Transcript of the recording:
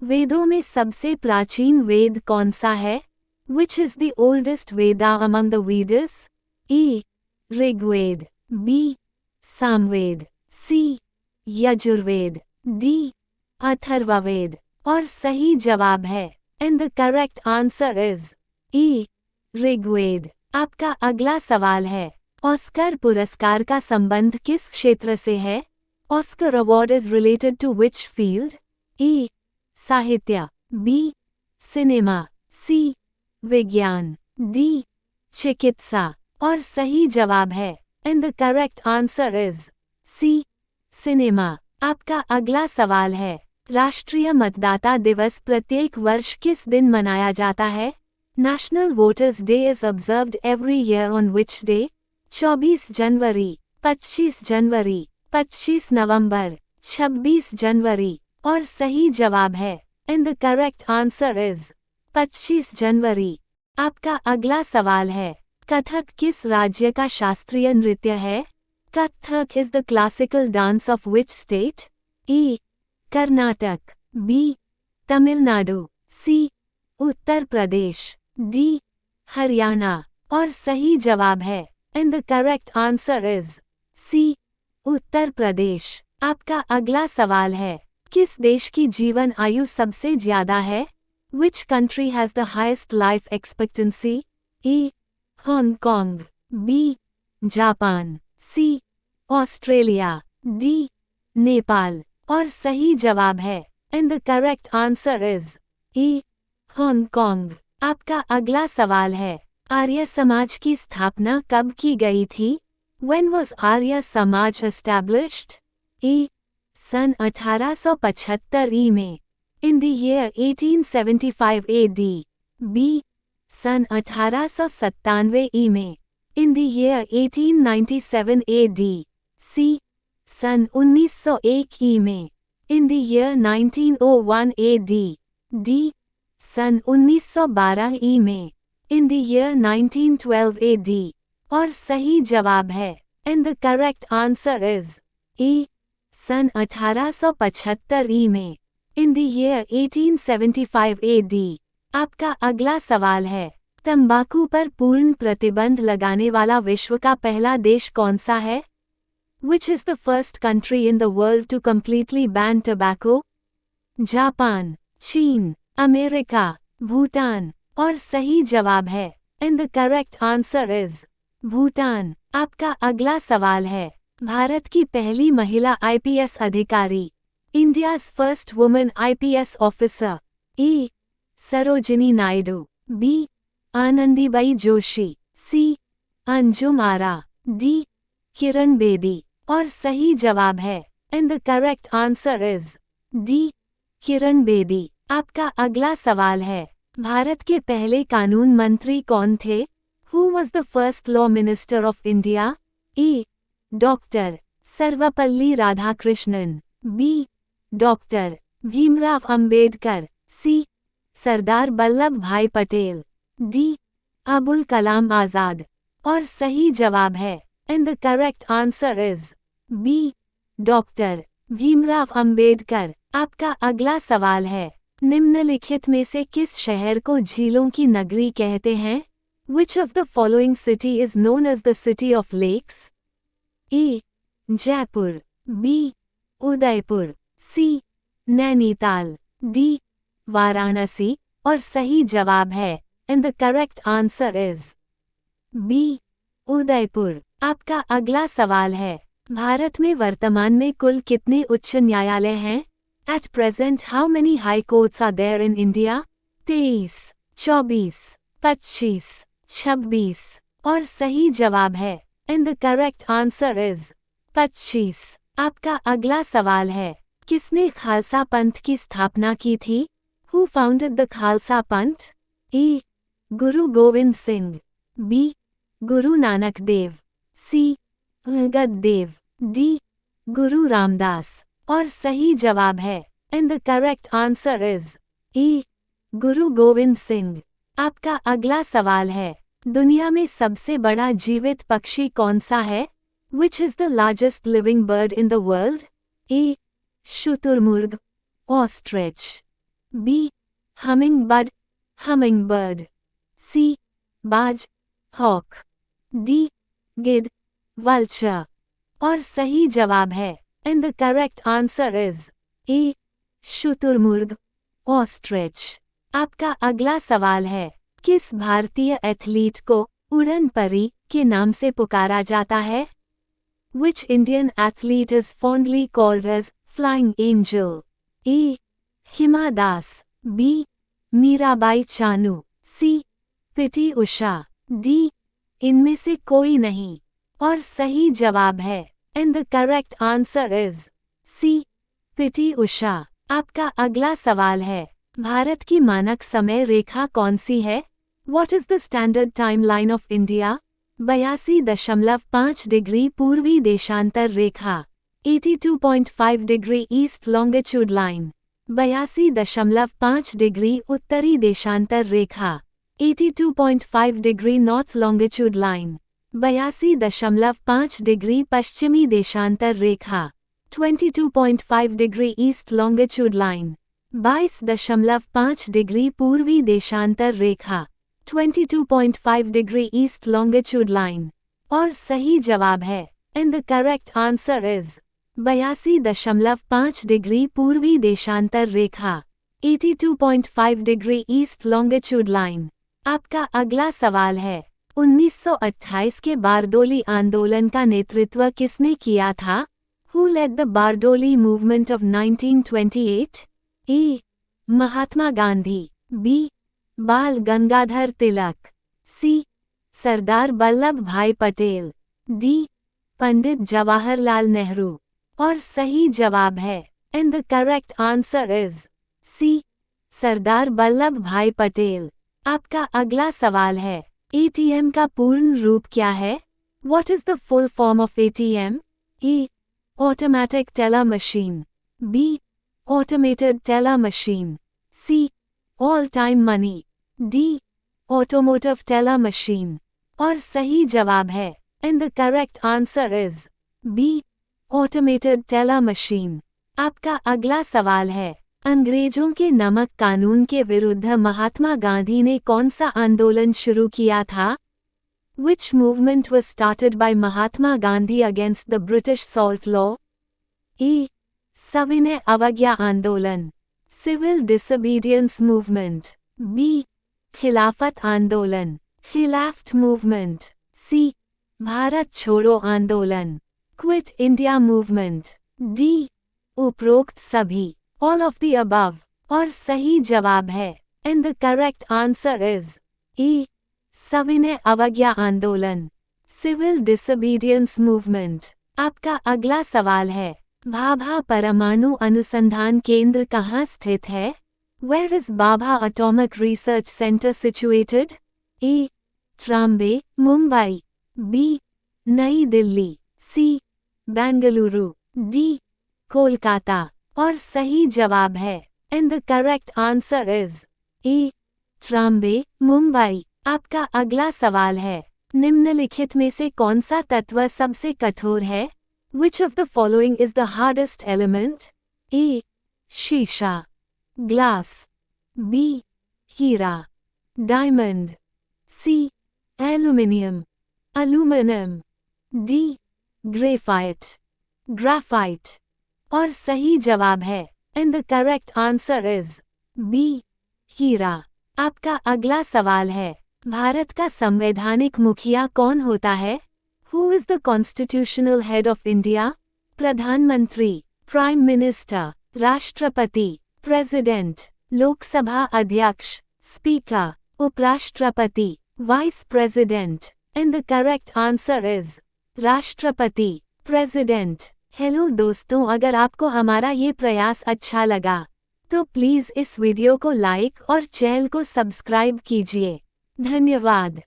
वेदों में सबसे प्राचीन वेद कौन सा है? Which is the oldest Veda among the Vedas? A. Rigveda, B. Samaveda, C. Yajurveda, D. Atharvaveda. और सही जवाब है and the correct answer is A. Rigveda. आपका अगला सवाल है, ऑस्कर पुरस्कार का संबंध किस क्षेत्र से है? Oscar award is related to which field? A. साहित्य, B. सिनेमा, C. विज्ञान, D. चिकित्सा। और सही जवाब है and the correct answer is C. Cinema. आपका अगला सवाल है, राष्ट्रीय मतदाता दिवस प्रत्येक वर्ष किस दिन मनाया जाता है? National voters day is observed every year on which day? 24 जनवरी, 25 जनवरी, 25 नवंबर, 26 जनवरी। और सही जवाब है and the correct answer is 25 जनवरी। आपका अगला सवाल है, कथक किस राज्य का शास्त्रीय नृत्य है? Kathak is the classical dance of which state? A. Karnataka, B. Tamil Nadu, C. Uttar Pradesh, D. Haryana. और सही जवाब है and the correct answer is C. Uttar Pradesh. आपका अगला सवाल है, किस देश की जीवन आयु सबसे ज्यादा है? Which country has the highest life expectancy? A. Hong Kong, B. Japan, C. Australia, D. Nepal. और सही जवाब है and the correct answer is A. Hong Kong. आपका अगला सवाल है, आर्य समाज की स्थापना कब की गई थी? When was Arya Samaj established? A. सन 1875 ई में, in the year 1875 AD, B. सन 1897 ई में, in the year 1897 AD, C. सन 1901 ई में, in the year 1901 AD, D. सन 1912 ई में, in the year 1912 AD। और सही जवाब है and the correct answer is A. सन 1875 ई में, in the year 1875 AD। आपका अगला सवाल है, तंबाकू पर पूर्ण प्रतिबंध लगाने वाला विश्व का पहला देश कौन सा है? Which is the first country in the world to completely ban tobacco? Japan, चीन, अमेरिका, भूटान। और सही जवाब है and the correct answer is Bhutan. आपका अगला सवाल है, भारत की पहली महिला IPS अधिकारी, India's first women IPS officer. A. Sarojini Naidu, B. Anandibai Joshi, C. Anjum Ara, D. Kiran Bedi. और सही जवाब है and the correct answer is D. Kiran Bedi. आपका अगला सवाल है, भारत के पहले कानून मंत्री कौन थे? Who was the first law minister of India? A. Doctor Sarvepalli Radhakrishnan, B. Doctor Bhimrao Ambedkar, C. Sardar Vallabh भाई पटेल, D. अबुल कलाम आजाद। और सही जवाब है and the correct answer is B. Doctor Bhimrao Ambedkar. आपका अगला सवाल है, निम्नलिखित में से किस शहर को झीलों की नगरी कहते हैं? Which of the following city is known as the city of lakes? A. Jaipur, B. Udaipur, C. Nainital, D. Varanasi. और सही जवाब है and the correct answer is B. Udaipur. आपका अगला सवाल है, भारत में वर्तमान में कुल कितने उच्च न्यायालय हैं? At present how many high courts are there in India? 23, 24, 25, 26। और सही जवाब है and the correct answer is 25। आपका अगला सवाल है, किसने खालसा पंथ की स्थापना की थी? Who founded the खालसा पंथ? A. Guru Govind Singh, B. Guru Nanak Dev, C. Angad Dev, D. गुरु रामदास। और सही जवाब है and the correct answer is A. गुरु गोविंद सिंह। आपका अगला सवाल है, दुनिया में सबसे बड़ा जीवित पक्षी कौन सा है? Which is the largest living bird in the world? A. Shuturmurg, ostrich. B. Hummingbird, hummingbird. C. Baj, hawk. D. Gid, vulture. और सही जवाब है and the correct answer is A. शुतुरमुर्ग, ostrich. आपका अगला सवाल है, किस भारतीय एथलीट को उड़न परी के नाम से पुकारा जाता है? Which Indian athlete is fondly called as Flying Angel? A. Hima Das. B. Mirabai Chanu. C. PT Usha. D. इनमें से कोई नहीं. और सही जवाब है and the correct answer is C. PT Usha. आपका अगला सवाल है, भारत की मानक समय रेखा कौन सी है? What is the standard timeline of India? 82.5 degree पूर्वी देशांतर रेखा. 82.5 degree east longitude line. 82.5 degree उत्तरी देशांतर रेखा. 82.5 degree north longitude line. 82.5 degree पश्चिमी देशांतर रेखा. 22.5 degree east longitude line. 22.5 degree पूर्वी देशांतर रेखा. 22.5 डिग्री ईस्ट लॉन्गिट्यूड लाइन. और सही जवाब है and the correct answer is 82.5 degree पूर्वी देशांतर रेखा. 82.5 डिग्री ईस्ट लॉन्गिट्यूड लाइन. आपका अगला सवाल है, 1928 के बारडोली आंदोलन का नेतृत्व किसने किया था? Who led the Bardoli movement of 1928? A. Mahatma Gandhi. B. बाल गंगाधर तिलक. C. सरदार वल्लभ भाई पटेल. D. पंडित जवाहरलाल नेहरू. और सही जवाब है and the correct answer is C. Sardar Vallabh भाई पटेल. आपका अगला सवाल है, ATM का पूर्ण रूप क्या है? What is the full form of ATM? A. Automatic teller machine. B. Automated teller machine. C. All-time money. D. Automotive teller machine. और सही जवाब है and the correct answer is B. Automated teller machine. आपका अगला सवाल है, अंग्रेजों के नमक कानून के विरुद्ध महात्मा गांधी ने कौन सा आंदोलन शुरू किया था? Which movement was started by Mahatma Gandhi against the British salt law? A. सविनय अवज्ञा आंदोलन. Civil disobedience movement. B. खिलाफत आंदोलन. खिलाफत movement. C. भारत छोड़ो आंदोलन. Quit India movement. D. उपरोक्त सभी. All of the above. और सही जवाब है and the correct answer is A. सविनय अवज्ञा आंदोलन. Civil disobedience movement. आपका अगला सवाल है, भाभा परमाणु अनुसंधान केंद्र कहाँ स्थित है? Where is Bhabha Atomic Research Center situated? A. Trombay, Mumbai. B. नई दिल्ली. C. बेंगलुरु. D. कोलकाता. और सही जवाब है and the correct answer is A. Trombay, Mumbai. आपका अगला सवाल है, निम्नलिखित में से कौन सा तत्व सबसे कठोर है? Which of the following is the hardest element? A. शीशा, glass. B. हीरा, diamond. C. aluminium, aluminum. D. graphite, graphite. और सही जवाब है and the correct answer is B. हीरा. आपका अगला सवाल है, भारत का संवैधानिक मुखिया कौन होता है? Who is the constitutional head of India? प्रधानमंत्री, प्राइम मिनिस्टर, राष्ट्रपति, प्रेसिडेंट, लोकसभा अध्यक्ष, स्पीकर, उपराष्ट्रपति, vice president. and the correct answer is राष्ट्रपति, प्रेसिडेंट. हेलो दोस्तों, अगर आपको हमारा ये प्रयास अच्छा लगा तो प्लीज़ इस वीडियो को लाइक और चैनल को सब्सक्राइब कीजिए. धन्यवाद.